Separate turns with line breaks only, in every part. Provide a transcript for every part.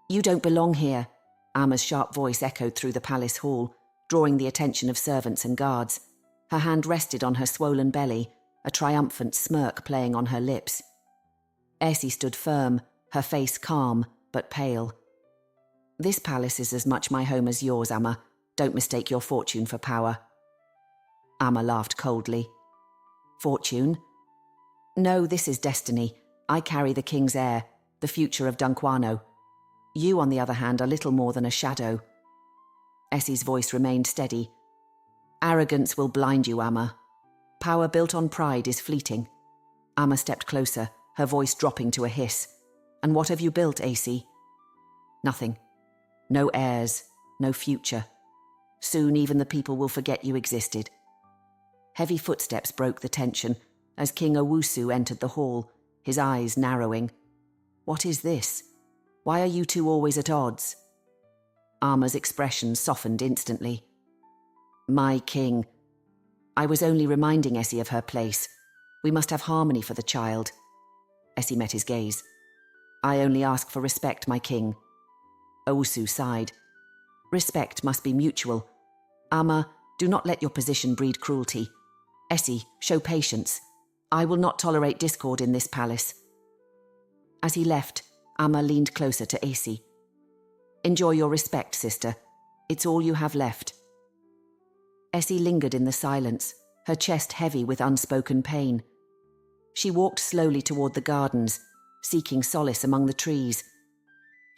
You don't belong here, Amma's sharp voice echoed through the palace hall, drawing the attention of servants and guards. Her hand rested on her swollen belly, a triumphant smirk playing on her lips. Essie stood firm, her face calm but pale. This palace is as much my home as yours, Amma. Don't mistake your fortune for power. Amma laughed coldly. Fortune? No, this is destiny. I carry the king's heir, the future of Dunkwaano. You, on the other hand, are little more than a shadow. Essie's voice remained steady. Arrogance will blind you, Amma. Power built on pride is fleeting. Amma stepped closer, her voice dropping to a hiss. And what have you built, Essie? Nothing. No heirs, no future. Soon even the people will forget you existed. Heavy footsteps broke the tension as King Owusu entered the hall, his eyes narrowing. What is this? Why are you two always at odds? Amma's expression softened instantly. My king. I was only reminding Essie of her place. We must have harmony for the child. Essie met his gaze. I only ask for respect, my king. Owusu sighed. Respect must be mutual. Amma, do not let your position breed cruelty. Essie, show patience. I will not tolerate discord in this palace. As he left, Amma leaned closer to Essie. Enjoy your respect, sister. It's all you have left. Essie lingered in the silence, her chest heavy with unspoken pain. She walked slowly toward the gardens, seeking solace among the trees.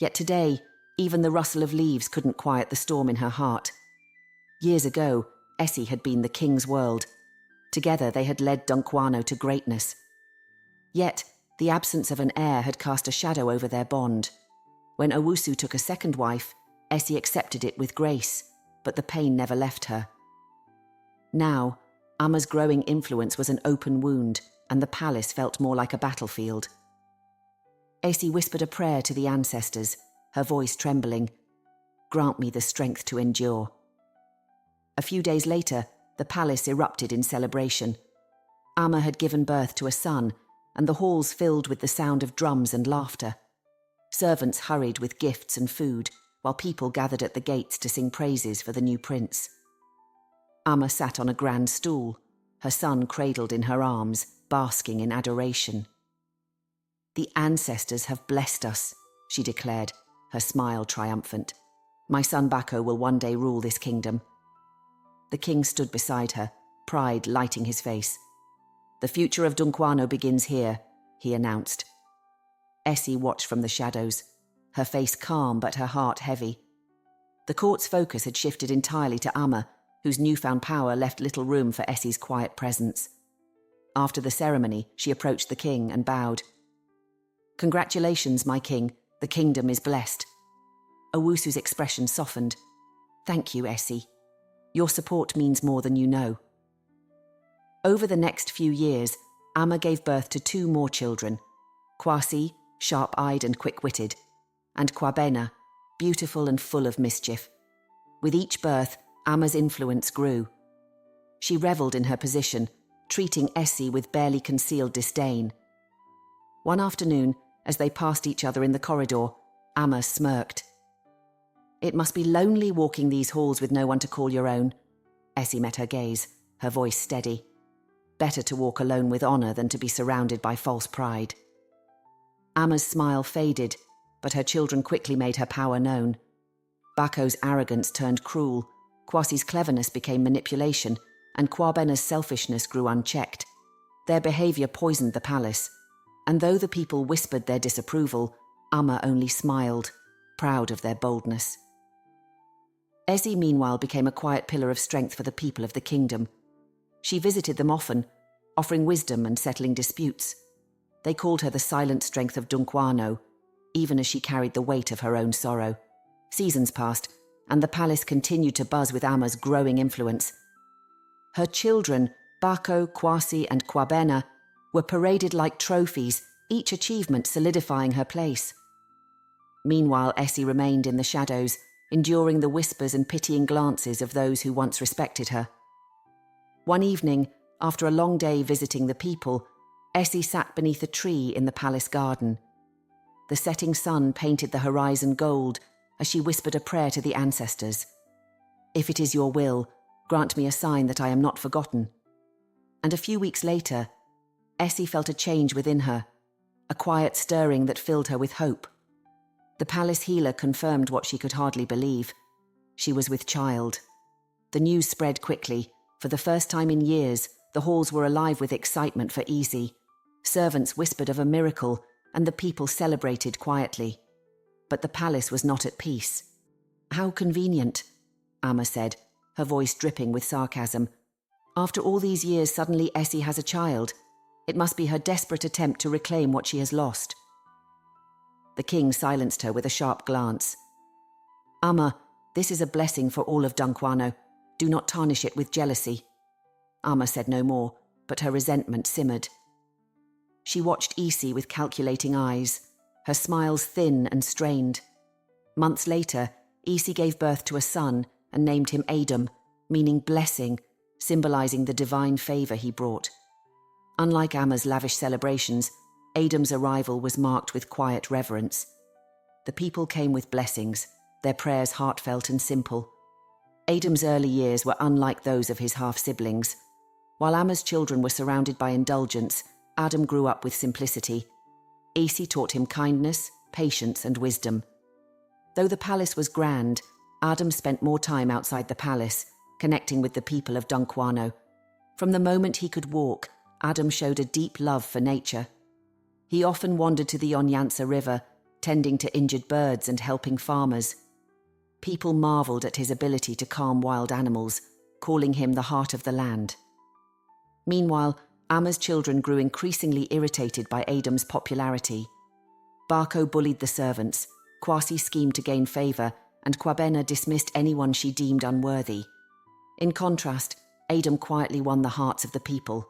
Yet today, even the rustle of leaves couldn't quiet the storm in her heart. Years ago, Essie had been the king's world. Together they had led Dunkwaano to greatness. Yet, the absence of an heir had cast a shadow over their bond. When Owusu took a second wife, Essie accepted it with grace, but the pain never left her. Now, Amma's growing influence was an open wound, and the palace felt more like a battlefield. Essie whispered a prayer to the ancestors, her voice trembling. Grant me the strength to endure. A few days later, the palace erupted in celebration. Amma had given birth to a son, and the halls filled with the sound of drums and laughter. Servants hurried with gifts and food, while people gathered at the gates to sing praises for the new prince. Amma sat on a grand stool, her son cradled in her arms, basking in adoration. The ancestors have blessed us, she declared, her smile triumphant. My son Bako will one day rule this kingdom. The king stood beside her, pride lighting his face. The future of Dunkwaano begins here, he announced. Essie watched from the shadows, her face calm but her heart heavy. The court's focus had shifted entirely to Amma, whose newfound power left little room for Essie's quiet presence. After the ceremony, she approached the king and bowed. Congratulations, my king. The kingdom is blessed. Owusu's expression softened. Thank you, Essie. Your support means more than you know. Over the next few years, Amma gave birth to 2 more children, Kwasi, sharp-eyed and quick-witted, and Kwabena, beautiful and full of mischief. With each birth, Amma's influence grew. She revelled in her position, treating Essie with barely concealed disdain. One afternoon, as they passed each other in the corridor, Amma smirked. It must be lonely walking these halls with no one to call your own. Essie met her gaze, her voice steady. Better to walk alone with honour than to be surrounded by false pride. Amma's smile faded, but her children quickly made her power known. Bako's arrogance turned cruel, Kwasi's cleverness became manipulation, and Kwabena's selfishness grew unchecked. Their behaviour poisoned the palace, and though the people whispered their disapproval, Amma only smiled, proud of their boldness. Essie, meanwhile, became a quiet pillar of strength for the people of the kingdom. She visited them often, offering wisdom and settling disputes. They called her the silent strength of Dunkwaano, even as she carried the weight of her own sorrow. Seasons passed, and the palace continued to buzz with Amma's growing influence. Her children, Bako, Kwasi, and Kwabena, were paraded like trophies, each achievement solidifying her place. Meanwhile, Essie remained in the shadows, enduring the whispers and pitying glances of those who once respected her. One evening, after a long day visiting the people, Essie sat beneath a tree in the palace garden. The setting sun painted the horizon gold as she whispered a prayer to the ancestors. If it is your will, grant me a sign that I am not forgotten. And a few weeks later, Essie felt a change within her, a quiet stirring that filled her with hope. The palace healer confirmed what she could hardly believe. She was with child. The news spread quickly. For the first time in years, the halls were alive with excitement for Essie. Servants whispered of a miracle, and the people celebrated quietly. But the palace was not at peace. How convenient, Amma said, her voice dripping with sarcasm. After all these years, suddenly Essie has a child. It must be her desperate attempt to reclaim what she has lost. The king silenced her with a sharp glance. Amma, this is a blessing for all of Dunkwaano. Do not tarnish it with jealousy. Amma said no more, but her resentment simmered. She watched Essie with calculating eyes, her smiles thin and strained. Months later, Essie gave birth to a son and named him Adom, meaning blessing, symbolizing the divine favor he brought. Unlike Amma's lavish celebrations, Adom's arrival was marked with quiet reverence. The people came with blessings, their prayers heartfelt and simple. Adom's early years were unlike those of his half-siblings. While Amma's children were surrounded by indulgence, Adom grew up with simplicity. Essie taught him kindness, patience, and wisdom. Though the palace was grand, Adom spent more time outside the palace, connecting with the people of Dunkwaano. From the moment he could walk, Adom showed a deep love for nature. He often wandered to the Onyansa River, tending to injured birds and helping farmers. People marveled at his ability to calm wild animals, calling him the heart of the land. Meanwhile, Amma's children grew increasingly irritated by Adom's popularity. Barco bullied the servants, Kwasi schemed to gain favor, and Kwabena dismissed anyone she deemed unworthy. In contrast, Adom quietly won the hearts of the people.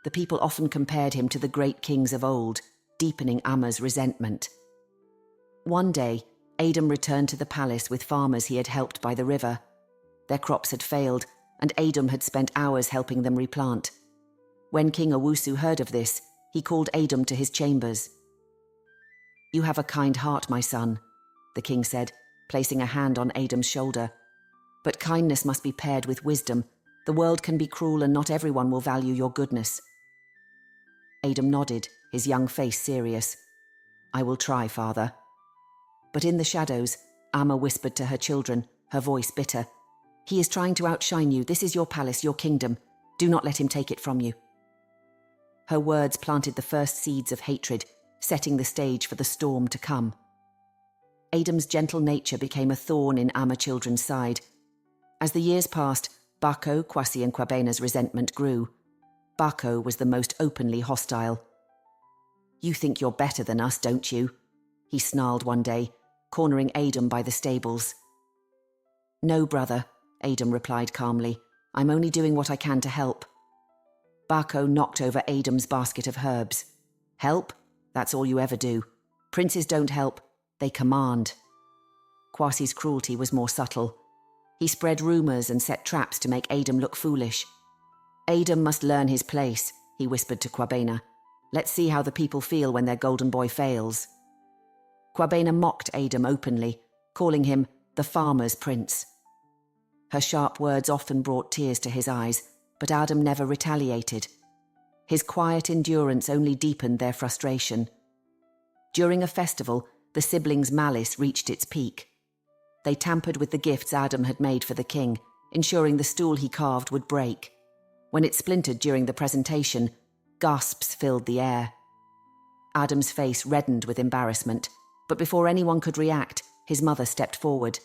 The people often compared him to the great kings of old, deepening Amma's resentment. One day, Adom returned to the palace with farmers he had helped by the river. Their crops had failed, and Adom had spent hours helping them replant. When King Owusu heard of this, he called Adom to his chambers. "You have a kind heart, my son," the king said, placing a hand on Adom's shoulder. "But kindness must be paired with wisdom. The world can be cruel and not everyone will value your goodness." Adom nodded, his young face serious. "I will try, father." But in the shadows, Amma whispered to her children, her voice bitter. "He is trying to outshine you. This is your palace, your kingdom. Do not let him take it from you." Her words planted the first seeds of hatred, setting the stage for the storm to come. Adom's gentle nature became a thorn in Amma children's side. As the years passed, Bako, Kwasi and Kwabena's resentment grew. Bako was the most openly hostile. "You think you're better than us, don't you?" he snarled one day, cornering Adom by the stables. "No, brother," Adom replied calmly. "I'm only doing what I can to help." Bako knocked over Adom's basket of herbs. "Help? That's all you ever do. Princes don't help, they command." Kwasi's cruelty was more subtle. He spread rumors and set traps to make Adom look foolish. "Adom must learn his place," he whispered to Kwabena. "Let's see how the people feel when their golden boy fails." Kwabena mocked Adom openly, calling him the farmer's prince. Her sharp words often brought tears to his eyes, but Adom never retaliated. His quiet endurance only deepened their frustration. During a festival, the siblings' malice reached its peak. They tampered with the gifts Adom had made for the king, ensuring the stool he carved would break. When it splintered during the presentation, gasps filled the air. Adom's face reddened with embarrassment, but before anyone could react, his mother stepped forward.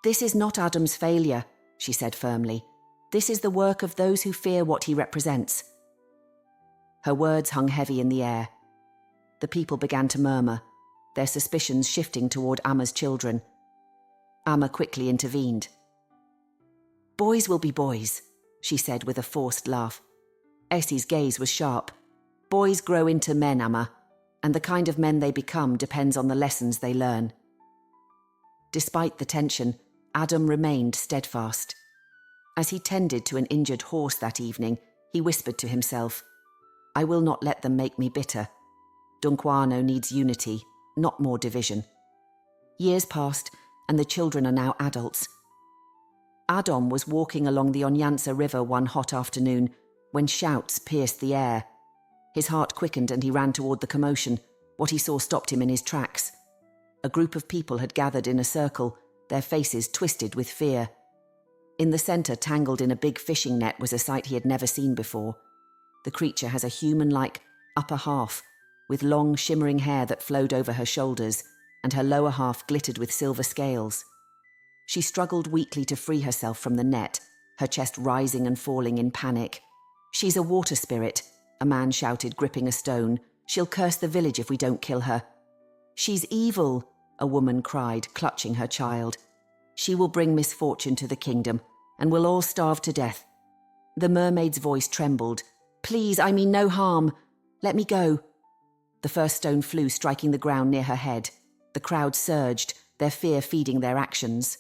"This is not Adom's failure," she said firmly. "This is the work of those who fear what he represents." Her words hung heavy in the air. The people began to murmur, their suspicions shifting toward Amma's children. Amma quickly intervened. "Boys will be boys," she said with a forced laugh. Essie's gaze was sharp. "Boys grow into men, Amma, and the kind of men they become depends on the lessons they learn." Despite the tension, Adom remained steadfast. As he tended to an injured horse that evening, he whispered to himself, "I will not let them make me bitter. Dunkwaano needs unity. not more division. Years passed, and the children are now adults. Adom was walking along the Onyansa River one hot afternoon when shouts pierced the air. His heart quickened and he ran toward the commotion. What he saw stopped him in his tracks. A group of people had gathered in a circle, their faces twisted with fear. In the center, tangled in a big fishing net, was a sight he had never seen before. The creature has a human-like upper half, with long, shimmering hair that flowed over her shoulders, and her lower half glittered with silver scales. She struggled weakly to free herself from the net, her chest rising and falling in panic. "She's a water spirit," a man shouted, gripping a stone. "She'll curse the village if we don't kill her." "She's evil," a woman cried, clutching her child. "She will bring misfortune to the kingdom, and we'll all starve to death." The mermaid's voice trembled. "Please, I mean no harm. Let me go." The first stone flew, striking the ground near her head. The crowd surged, their fear feeding their actions.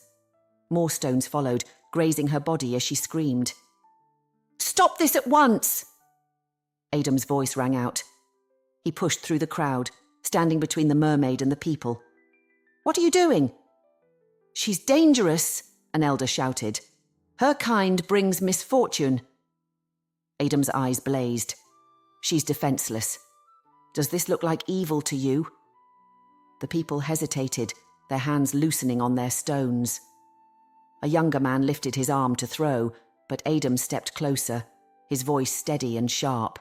More stones followed, grazing her body as she screamed. "Stop this at once!" Adom's voice rang out. He pushed through the crowd, standing between the mermaid and the people. "What are you doing?" "She's dangerous," an elder shouted. "Her kind brings misfortune." Adom's eyes blazed. "She's defenseless. Does this look like evil to you?" The people hesitated, their hands loosening on their stones. A younger man lifted his arm to throw, but Adom stepped closer, his voice steady and sharp.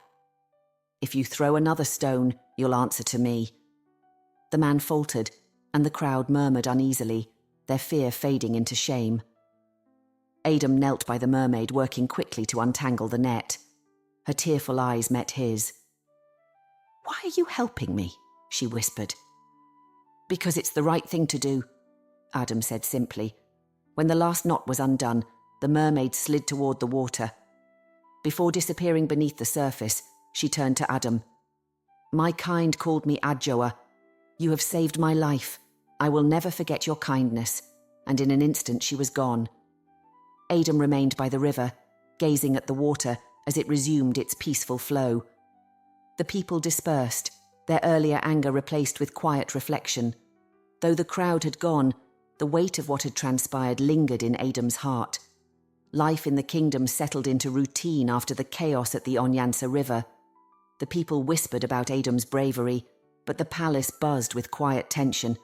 "If you throw another stone, you'll answer to me." The man faltered, and the crowd murmured uneasily, their fear fading into shame. Adom knelt by the mermaid, working quickly to untangle the net. Her tearful eyes met his. "Why are you helping me?" she whispered. "Because it's the right thing to do," Adom said simply. When the last knot was undone, the mermaid slid toward the water. Before disappearing beneath the surface, she turned to Adom. "My kind called me Adjoa. You have saved my life. I will never forget your kindness." And in an instant she was gone. Adom remained by the river, gazing at the water as it resumed its peaceful flow. The people dispersed, their earlier anger replaced with quiet reflection. Though the crowd had gone, the weight of what had transpired lingered in Adom's heart. Life in the kingdom settled into routine after the chaos at the Onyansa River. The people whispered about Adom's bravery, but the palace buzzed with quiet tension.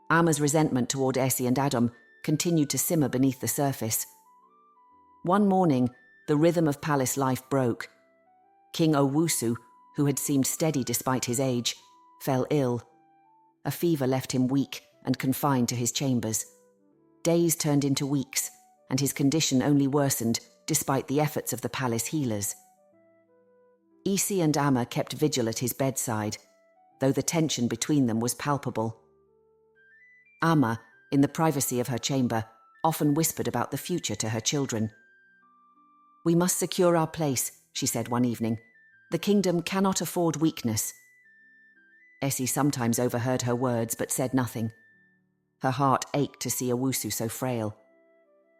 Amma's resentment toward Essie and Adom continued to simmer beneath the surface. One morning, the rhythm of palace life broke. King Owusu, who had seemed steady despite his age, fell ill. A fever left him weak and confined to his chambers. Days turned into weeks, and his condition only worsened despite the efforts of the palace healers. Essie and Amma kept vigil at his bedside, though the tension between them was palpable. Amma, in the privacy of her chamber, often whispered about the future to her children. "We must secure our place," she said one evening. "The kingdom cannot afford weakness." Essie sometimes overheard her words but said nothing. Her heart ached to see Owusu so frail.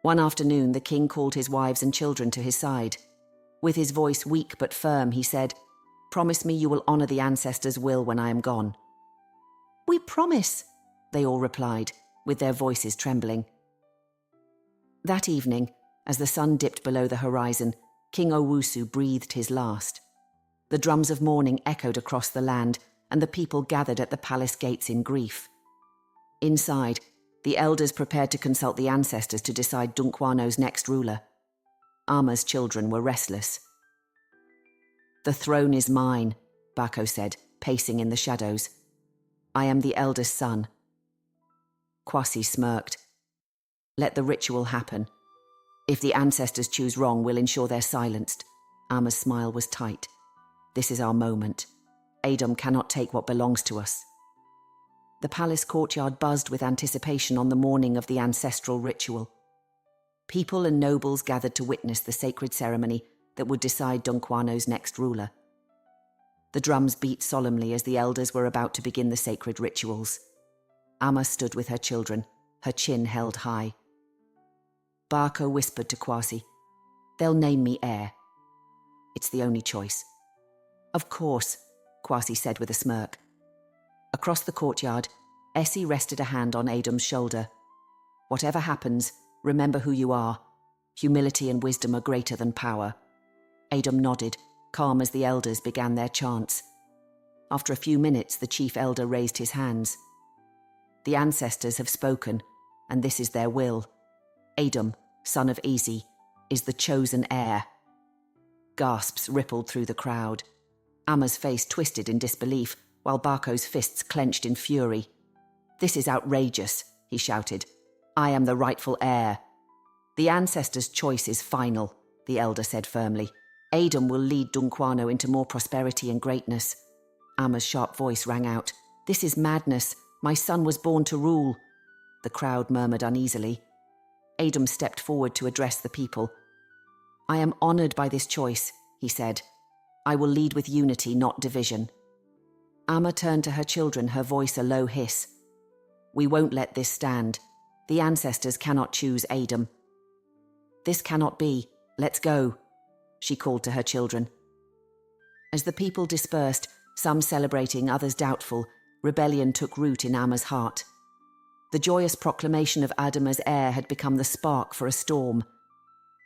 One afternoon, the king called his wives and children to his side. With his voice weak but firm, he said, "Promise me you will honor the ancestors' will when I am gone." "We promise," they all replied, with their voices trembling. That evening, as the sun dipped below the horizon, King Owusu breathed his last. The drums of mourning echoed across the land, and the people gathered at the palace gates in grief. Inside, the elders prepared to consult the ancestors to decide Dunkwaano's next ruler. Amma's children were restless. "The throne is mine," Bako said, pacing in the shadows. "I am the eldest son." Kwasi smirked. "Let the ritual happen. If the ancestors choose wrong, we'll ensure they're silenced." Amma's smile was tight. "This is our moment. Adom cannot take what belongs to us." The palace courtyard buzzed with anticipation on the morning of the ancestral ritual. People and nobles gathered to witness the sacred ceremony that would decide Dunkwaano's next ruler. The drums beat solemnly as the elders were about to begin the sacred rituals. Amma stood with her children, her chin held high. Bako whispered to Kwasi, "They'll name me heir. It's the only choice." "Of course," Kwasi said with a smirk. Across the courtyard, Essie rested a hand on Adom's shoulder. Whatever happens, remember who you are. Humility and wisdom are greater than power. Adom nodded, calm as the elders began their chants. After a few minutes, the chief elder raised his hands. The ancestors have spoken, and this is their will. Adom, son of Essie, is the chosen heir. Gasps rippled through the crowd. Amma's face twisted in disbelief, while Barco's fists clenched in fury. "This is outrageous," he shouted. "I am the rightful heir." "The ancestors' choice is final," the elder said firmly. "Adom will lead Dunkwaano into more prosperity and greatness." Amma's sharp voice rang out. "This is madness. My son was born to rule." The crowd murmured uneasily. Adom stepped forward to address the people. "I am honored by this choice," he said. "I will lead with unity, not division." Amma turned to her children, her voice a low hiss. "We won't let this stand. The ancestors cannot choose Adom." "This cannot be. Let's go," she called to her children. As the people dispersed, some celebrating, others doubtful, rebellion took root in Amma's heart. The joyous proclamation of Adom as heir had become the spark for a storm.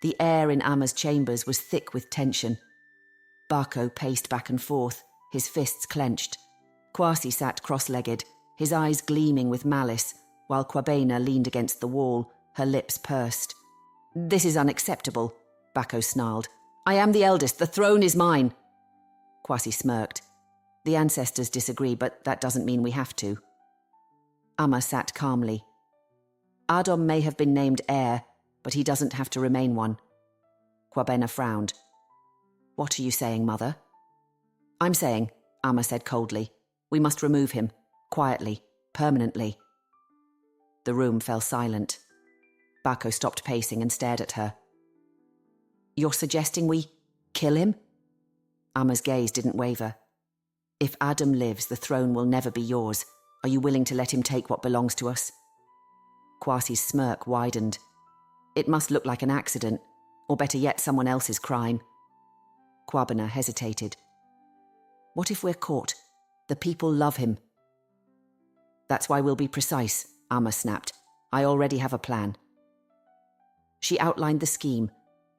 The air in Amma's chambers was thick with tension. Barco paced back and forth, his fists clenched. Kwasi sat cross-legged, his eyes gleaming with malice, while Kwabena leaned against the wall, her lips pursed. "This is unacceptable," Barco snarled. "I am the eldest, the throne is mine." Kwasi smirked. "The ancestors disagree, but that doesn't mean we have to." Amma sat calmly. "Adom may have been named heir, but he doesn't have to remain one." Kwabena frowned. "What are you saying, Mother?" "I'm saying," Amma said coldly, "we must remove him, quietly, permanently." The room fell silent. Barco stopped pacing and stared at her. "You're suggesting we kill him?" Amma's gaze didn't waver. "If Adom lives, the throne will never be yours. Are you willing to let him take what belongs to us?" Kwasi's smirk widened. "It must look like an accident, or better yet, someone else's crime." Kwabena hesitated. "What if we're caught? The people love him." "That's why we'll be precise," Amma snapped. "I already have a plan." She outlined the scheme.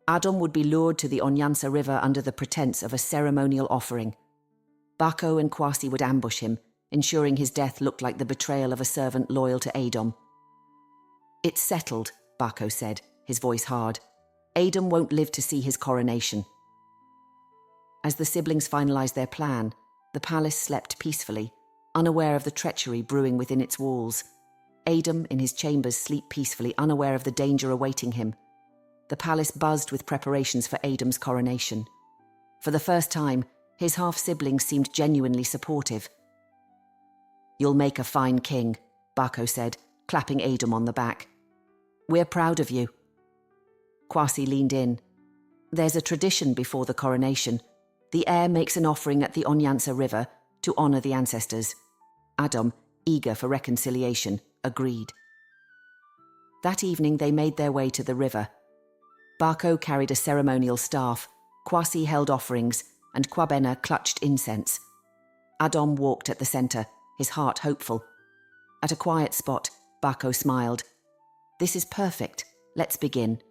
Adom would be lured to the Onyansa River under the pretense of a ceremonial offering. Barco and Kwasi would ambush him, ensuring his death looked like the betrayal of a servant loyal to Adom. "It's settled," Barco said, his voice hard. "Adom won't live to see his coronation." As the siblings finalized their plan, the palace slept peacefully, unaware of the treachery brewing within its walls. Adom, in his chambers, sleep peacefully, unaware of the danger awaiting him. The palace buzzed with preparations for Adom's coronation. For the first time, his half-siblings seemed genuinely supportive. "You'll make a fine king," Barco said, clapping Adom on the back. "We're proud of you." Kwasi leaned in. "There's a tradition before the coronation. The heir makes an offering at the Onyansa River to honor the ancestors." Adom, eager for reconciliation, agreed. That evening they made their way to the river. Barco carried a ceremonial staff, Kwasi held offerings, and Kwabena clutched incense. Adom walked at the center, his heart hopeful. At a quiet spot, Barco smiled. "This is perfect. Let's begin."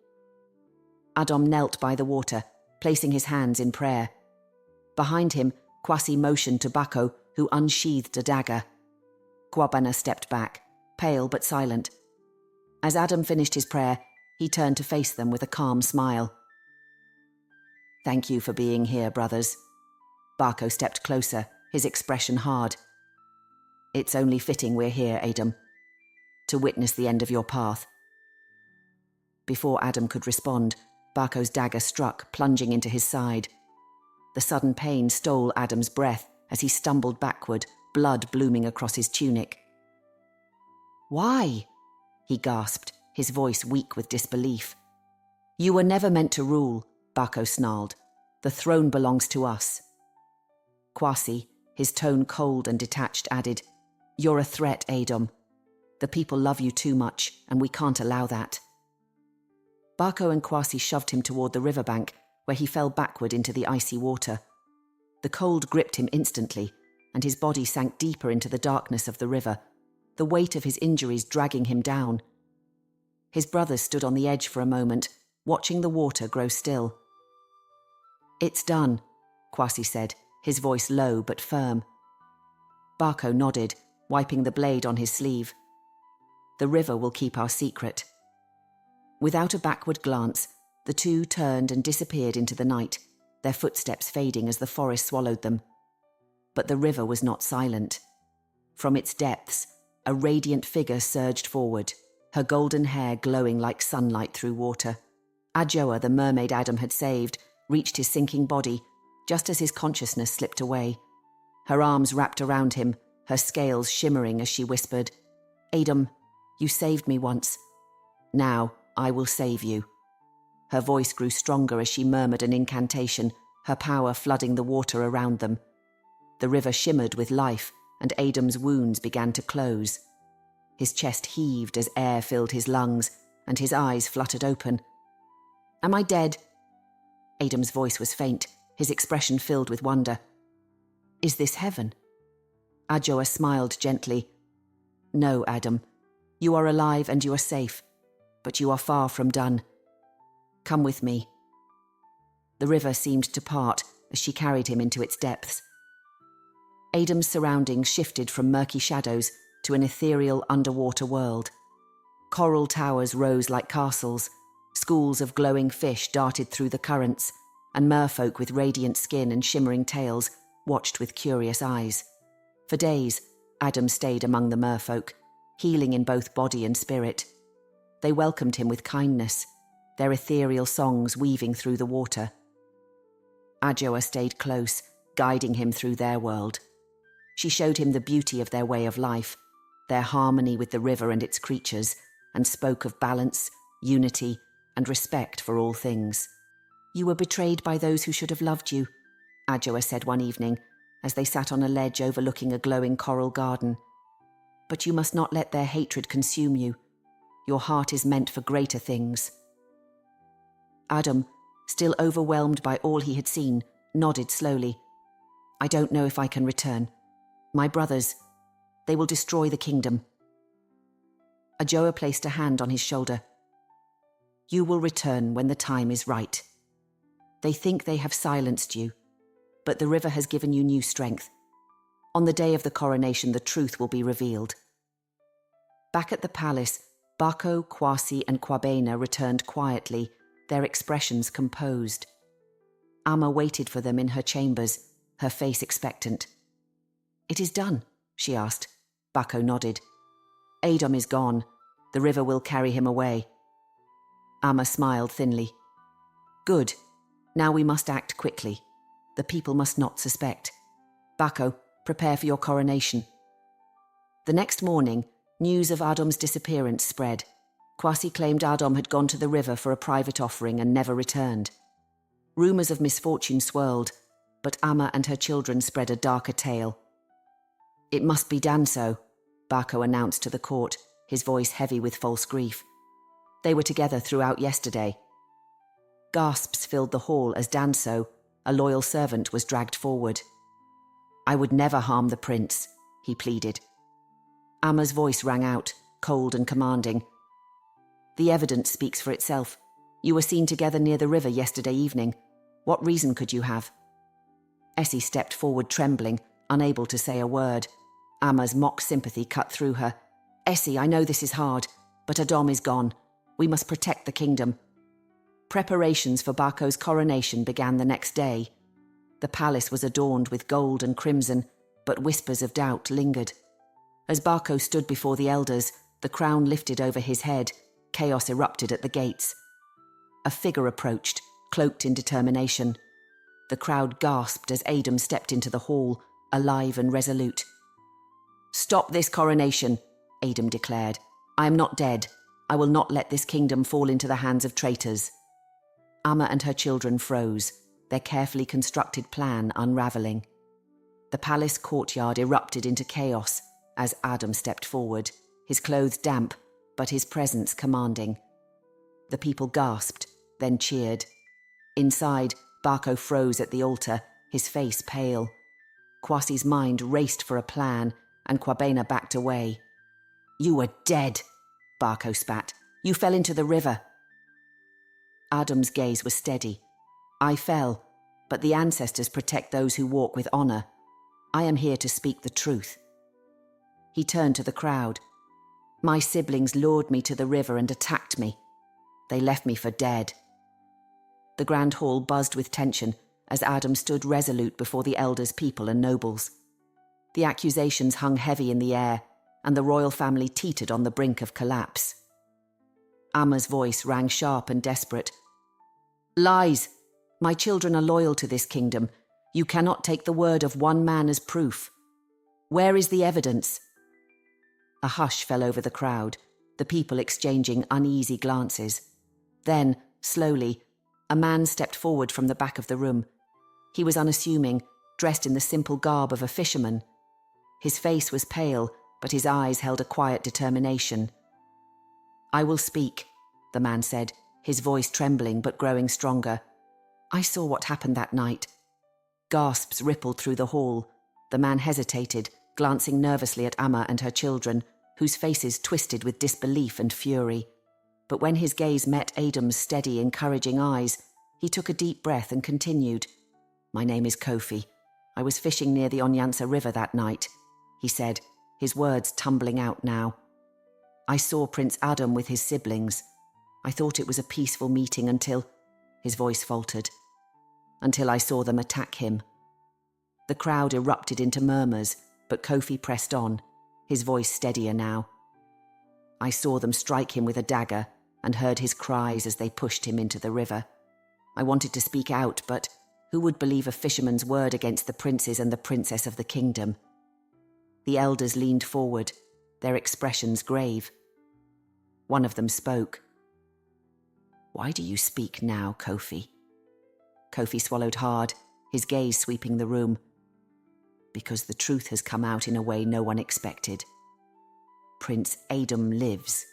Adom knelt by the water, placing his hands in prayer. Behind him, Kwasi motioned to Barco, who unsheathed a dagger. Kwabena stepped back, pale but silent. As Adom finished his prayer, he turned to face them with a calm smile. "Thank you for being here, brothers." Barco stepped closer, his expression hard. "It's only fitting we're here, Adom, to witness the end of your path." Before Adom could respond, Barco's dagger struck, plunging into his side. The sudden pain stole Adom's breath as he stumbled backward, blood blooming across his tunic. "Why?" he gasped, his voice weak with disbelief. "You were never meant to rule," Barco snarled. "The throne belongs to us." Kwasi, his tone cold and detached, added, "You're a threat, Adom. The people love you too much, and we can't allow that." Barco and Kwasi shoved him toward the riverbank, where he fell backward into the icy water. The cold gripped him instantly, and his body sank deeper into the darkness of the river, the weight of his injuries dragging him down. His brothers stood on the edge for a moment, watching the water grow still. "It's done," Kwasi said, his voice low but firm. Bako nodded, wiping the blade on his sleeve. "The river will keep our secret." Without a backward glance, the two turned and disappeared into the night, their footsteps fading as the forest swallowed them. But the river was not silent. From its depths, a radiant figure surged forward, her golden hair glowing like sunlight through water. Adjoa, the mermaid Adom had saved, reached his sinking body, just as his consciousness slipped away. Her arms wrapped around him, her scales shimmering as she whispered, "Adom, you saved me once. Now I will save you." Her voice grew stronger as she murmured an incantation, her power flooding the water around them. The river shimmered with life, and Adom's wounds began to close. His chest heaved as air filled his lungs, and his eyes fluttered open. "Am I dead?" Adom's voice was faint, his expression filled with wonder. "Is this heaven?" Adjoa smiled gently. "No, Adom. You are alive and you are safe, but you are far from done. Come with me." The river seemed to part as she carried him into its depths. Adom's surroundings shifted from murky shadows to an ethereal underwater world. Coral towers rose like castles, schools of glowing fish darted through the currents, and merfolk with radiant skin and shimmering tails watched with curious eyes. For days, Adom stayed among the merfolk, healing in both body and spirit. They welcomed him with kindness, their ethereal songs weaving through the water. Adjoa stayed close, guiding him through their world. She showed him the beauty of their way of life, their harmony with the river and its creatures, and spoke of balance, unity, and respect for all things. "You were betrayed by those who should have loved you," Adjoa said one evening, as they sat on a ledge overlooking a glowing coral garden. "But you must not let their hatred consume you. Your heart is meant for greater things." Adom, still overwhelmed by all he had seen, nodded slowly. "I don't know if I can return. My brothers, they will destroy the kingdom." Adjoa placed a hand on his shoulder. "You will return when the time is right. They think they have silenced you, but the river has given you new strength. On the day of the coronation, the truth will be revealed." Back at the palace, Bako, Kwasi, and Kwabena returned quietly, their expressions composed. Amma waited for them in her chambers, her face expectant. "It is done?" she asked. Bako nodded. "Adom is gone. The river will carry him away." Amma smiled thinly. "Good. Now we must act quickly. The people must not suspect. Bako, prepare for your coronation." The next morning, news of Adom's disappearance spread. Kwasi claimed Adom had gone to the river for a private offering and never returned. Rumours of misfortune swirled, but Amma and her children spread a darker tale. "It must be Danso," Bako announced to the court, his voice heavy with false grief. "They were together throughout yesterday." Gasps filled the hall as Danso, a loyal servant, was dragged forward. "I would never harm the prince," he pleaded. Amma's voice rang out, cold and commanding. "The evidence speaks for itself. You were seen together near the river yesterday evening. What reason could you have?" Essie stepped forward trembling, unable to say a word. Amma's mock sympathy cut through her. "Essie, I know this is hard, but Adom is gone. We must protect the kingdom." Preparations for Bako's coronation began the next day. The palace was adorned with gold and crimson, but whispers of doubt lingered. As Bako stood before the elders, the crown lifted over his head, chaos erupted at the gates. A figure approached, cloaked in determination. The crowd gasped as Adom stepped into the hall, alive and resolute. "Stop this coronation," Adom declared. "I am not dead. I will not let this kingdom fall into the hands of traitors." Amma and her children froze, their carefully constructed plan unravelling. The palace courtyard erupted into chaos as Adom stepped forward, his clothes damp, but his presence commanding. The people gasped, then cheered. Inside, Bako froze at the altar, his face pale. Kwasi's mind raced for a plan, and Kwabena backed away. "You were dead," Barco spat. "You fell into the river." Adom's gaze was steady. "I fell, but the ancestors protect those who walk with honor. I am here to speak the truth." He turned to the crowd. "My siblings lured me to the river and attacked me. They left me for dead." The grand hall buzzed with tension as Adom stood resolute before the elders, people and nobles. The accusations hung heavy in the air, and the royal family teetered on the brink of collapse. Amma's voice rang sharp and desperate. "Lies! My children are loyal to this kingdom. You cannot take the word of one man as proof. Where is the evidence?" A hush fell over the crowd, the people exchanging uneasy glances. Then, slowly, a man stepped forward from the back of the room. He was unassuming, dressed in the simple garb of a fisherman. His face was pale, but his eyes held a quiet determination. "I will speak," the man said, his voice trembling but growing stronger. "I saw what happened that night." Gasps rippled through the hall. The man hesitated, glancing nervously at Amma and her children, whose faces twisted with disbelief and fury. But when his gaze met Adom's steady, encouraging eyes, he took a deep breath and continued. "My name is Kofi. I was fishing near the Onyansa River that night," he said, his words tumbling out now. "I saw Prince Adom with his siblings. I thought it was a peaceful meeting until—" his voice faltered. "Until I saw them attack him." The crowd erupted into murmurs, but Kofi pressed on, his voice steadier now. "I saw them strike him with a dagger and heard his cries as they pushed him into the river. I wanted to speak out, but who would believe a fisherman's word against the princes and the princess of the kingdom?" The elders leaned forward, their expressions grave. One of them spoke. "Why do you speak now, Kofi?" Kofi swallowed hard, his gaze sweeping the room. "Because the truth has come out in a way no one expected. Prince Adom lives.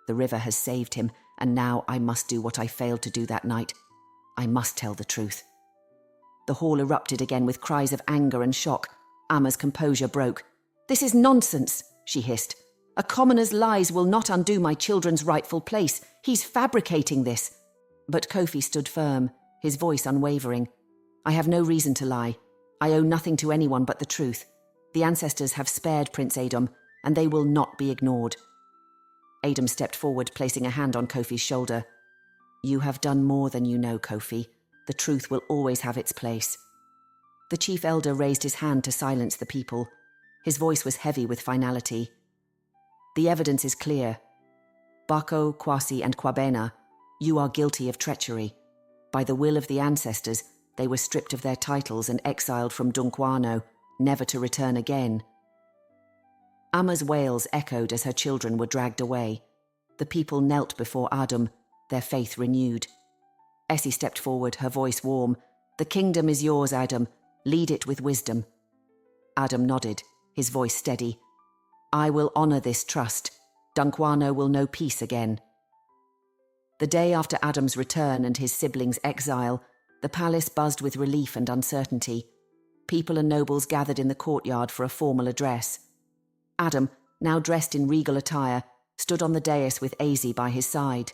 The river has saved him, and now I must do what I failed to do that night. I must tell the truth." The hall erupted again with cries of anger and shock. Amma's composure broke. "This is nonsense," she hissed. "A commoner's lies will not undo my children's rightful place. He's fabricating this." But Kofi stood firm, his voice unwavering. "I have no reason to lie. I owe nothing to anyone but the truth. The ancestors have spared Prince Adom, and they will not be ignored." Adom stepped forward, placing a hand on Kofi's shoulder. "You have done more than you know, Kofi. The truth will always have its place." The chief elder raised his hand to silence the people. His voice was heavy with finality. "The evidence is clear. Bako, Kwasi, and Kwabena, you are guilty of treachery. By the will of the ancestors, they were stripped of their titles and exiled from Dunkwaano, never to return again." Amma's wails echoed as her children were dragged away. The people knelt before Adom, their faith renewed. Essie stepped forward, her voice warm. "The kingdom is yours, Adom. Lead it with wisdom." Adom nodded, his voice steady. "I will honor this trust. Dunkwaano will know peace again." The day after Adom's return and his siblings' exile, the palace buzzed with relief and uncertainty. People and nobles gathered in the courtyard for a formal address. Adom, now dressed in regal attire, stood on the dais with Essie by his side.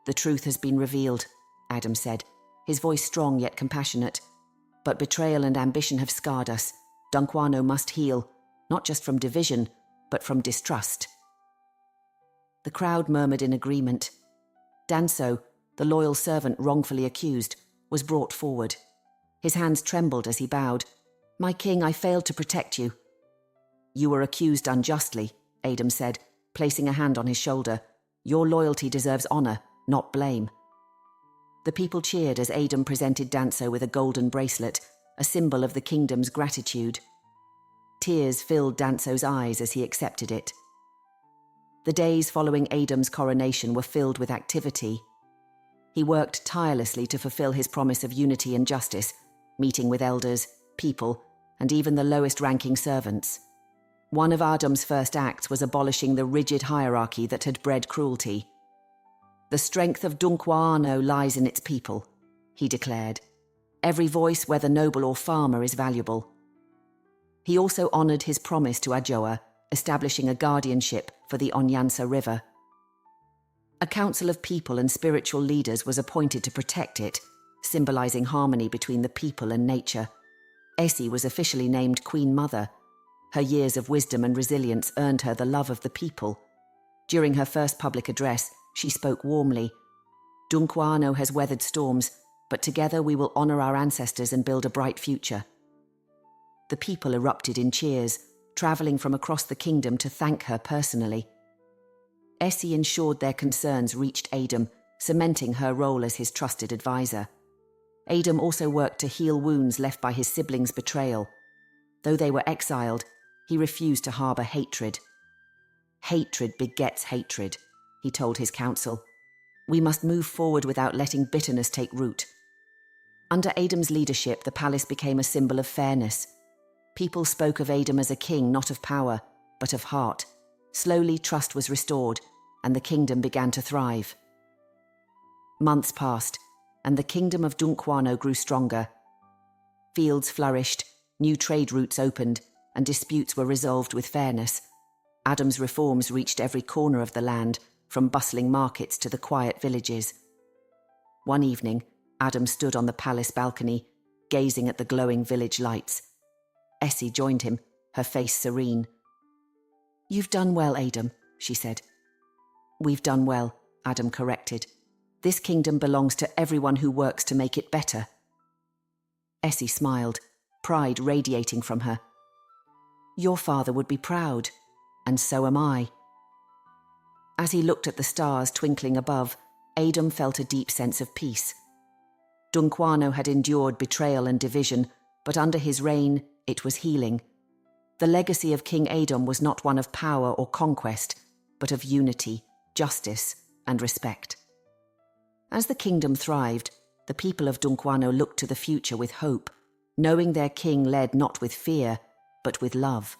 "The truth has been revealed," Adom said, his voice strong yet compassionate. "But betrayal and ambition have scarred us. Dunkwaano must heal, not just from division, but from distrust." The crowd murmured in agreement. Danso, the loyal servant wrongfully accused, was brought forward. His hands trembled as he bowed. "My king, I failed to protect you." "You were accused unjustly," Adom said, placing a hand on his shoulder. "Your loyalty deserves honor, not blame." The people cheered as Adom presented Danso with a golden bracelet, a symbol of the kingdom's gratitude. Tears filled Danso's eyes as he accepted it. The days following Adom's coronation were filled with activity. He worked tirelessly to fulfill his promise of unity and justice, meeting with elders, people, and even the lowest-ranking servants. One of Adom's first acts was abolishing the rigid hierarchy that had bred cruelty. "The strength of Dunkwaano lies in its people," he declared. Every voice, whether noble or farmer, is valuable. He also honoured his promise to Adjoa, establishing a guardianship for the Onyansa River. A council of people and spiritual leaders was appointed to protect it, symbolising harmony between the people and nature. Essie was officially named Queen Mother. Her years of wisdom and resilience earned her the love of the people. During her first public address, she spoke warmly. Dunkwaano has weathered storms, but together we will honour our ancestors and build a bright future. The people erupted in cheers, travelling from across the kingdom to thank her personally. Essie ensured their concerns reached Adom, cementing her role as his trusted advisor. Adom also worked to heal wounds left by his siblings' betrayal. Though they were exiled, he refused to harbour hatred. Hatred begets hatred, he told his council. We must move forward without letting bitterness take root. Under Adom's leadership, the palace became a symbol of fairness. People spoke of Adom as a king, not of power, but of heart. Slowly, trust was restored, and the kingdom began to thrive. Months passed, and the kingdom of Dunkwaano grew stronger. Fields flourished, new trade routes opened, and disputes were resolved with fairness. Adom's reforms reached every corner of the land, from bustling markets to the quiet villages. One evening, Adom stood on the palace balcony, gazing at the glowing village lights. Essie joined him, her face serene. "You've done well, Adom," she said. "We've done well," Adom corrected. "This kingdom belongs to everyone who works to make it better." Essie smiled, pride radiating from her. "Your father would be proud, and so am I." As he looked at the stars twinkling above, Adom felt a deep sense of peace. Dunkwaano had endured betrayal and division, but under his reign, it was healing. The legacy of King Adom was not one of power or conquest, but of unity, justice, and respect. As the kingdom thrived, the people of Dunkwaano looked to the future with hope, knowing their king led not with fear, but with love.